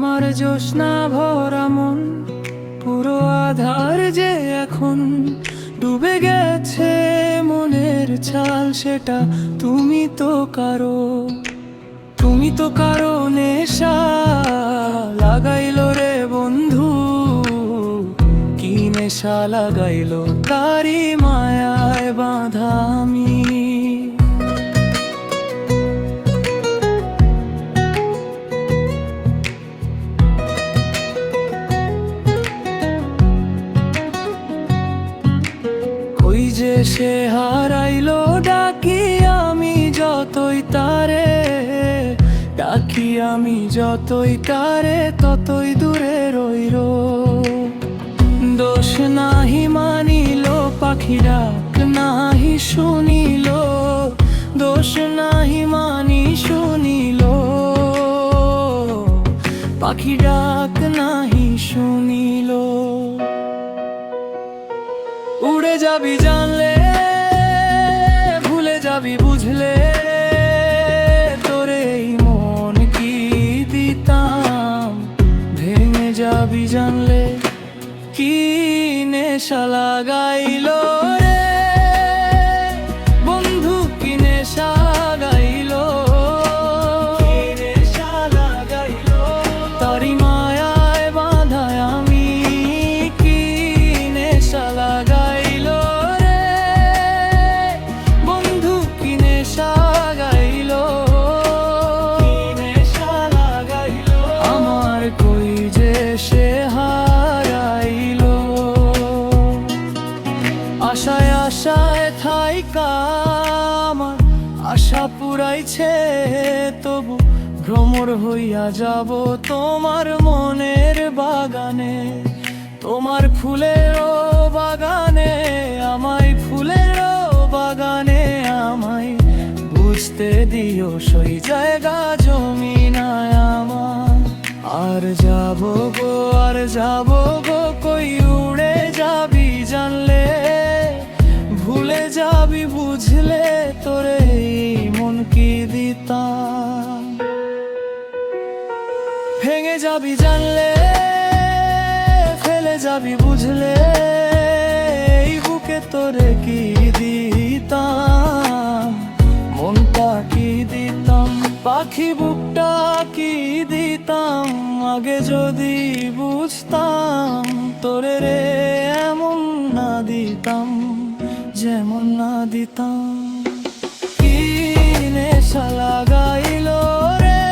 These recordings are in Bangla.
আমার জ্যোৎস্না ভরা মন পুরো আধার যে এখন ডুবে গেছে মনের ছাল, সেটা তুমি তো কারো নেশা লাগাইলো রে বন্ধু। কি নেশা লাগাইলো তারি মায়ায় বাঁধা আমি। ওই যে সে হারাইলো ডাকি আমি যতই তারে, ডাকি আমি যতই তারে ততই দূরে রইল। দোষ নাহি মানিল পাখি ডাক নাহি শুনিল, দোষ নাহি মানি শুনিল, পাখি ডাক নাহি শুনিল। উড়ে যাবি জানলে, ভুলে যাবি বুঝলে, তোরে এই মন কি দিতাম। ভেঙে যাবি জানলে, কি নেশা লাগাইলো রে বন্ধু, কি নেশা লাগাইলো, কি নেশা লাগাইলো তারি মায়ায় বাঁধায় আমি। কি নেশা লাগাইলো রে বন্ধু, কি নেশা লাগাইলো, কি নেশা লাগাইলো আমার কই যে সে হারাইলো। আশায় আশায় থাইকা আমার আশা পুরাইছে, তবু ভ্রমর হইয়া যাব তোমার মনের বাগানে, তোমার ফুলেরও বাগানে, আমায় ফুলেরও বাগানে আমায় বুঝতে দিও সই জায়গা জমি নাই আমার। আর যাবো গো, আর যাবো গো কই উড়ে যাবি জানলে, ভুলে যাবি বুঝলে, তোরে এই মন কি দিতাম। ভেঙে যাবি জানলে, ফেলে যাবি বুঝলে, এই বুকে তোরে কি দিতাম, মনটা কি দিতাম, পাখি বুকটা কি দিতাম। আগে যদি বুঝতাম তোরে রে এমন না দিতাম, যেমন না দিতাম। কি নেশা লাগাইলো রে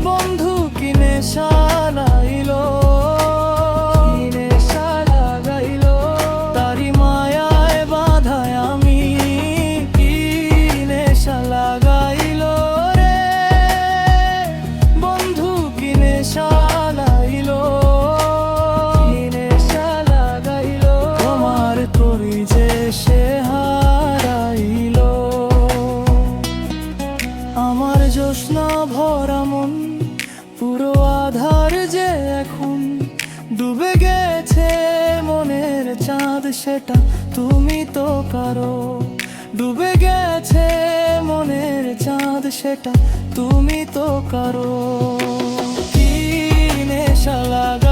বন্ধু, কি নেশা লাগাইলো, কি নেশা লাগাইলো তারি মায়ায় বাঁধায় আমি। কি নেশা লাগাইলো রে বন্ধু, কি নেশা লাগাইলো, কি নেশা লাগাইলো তোমার করি যে সে হারাইলো। আমার জ্যোৎস্না ভরা মন পুরো আধার যে এখন ডুবে গেছে মনের চাঁদ, সেটা তুমি তো কারো। ডুবে গেছে মনের চাঁদ, সেটা তুমি তো কারো। কি নেশা লাগা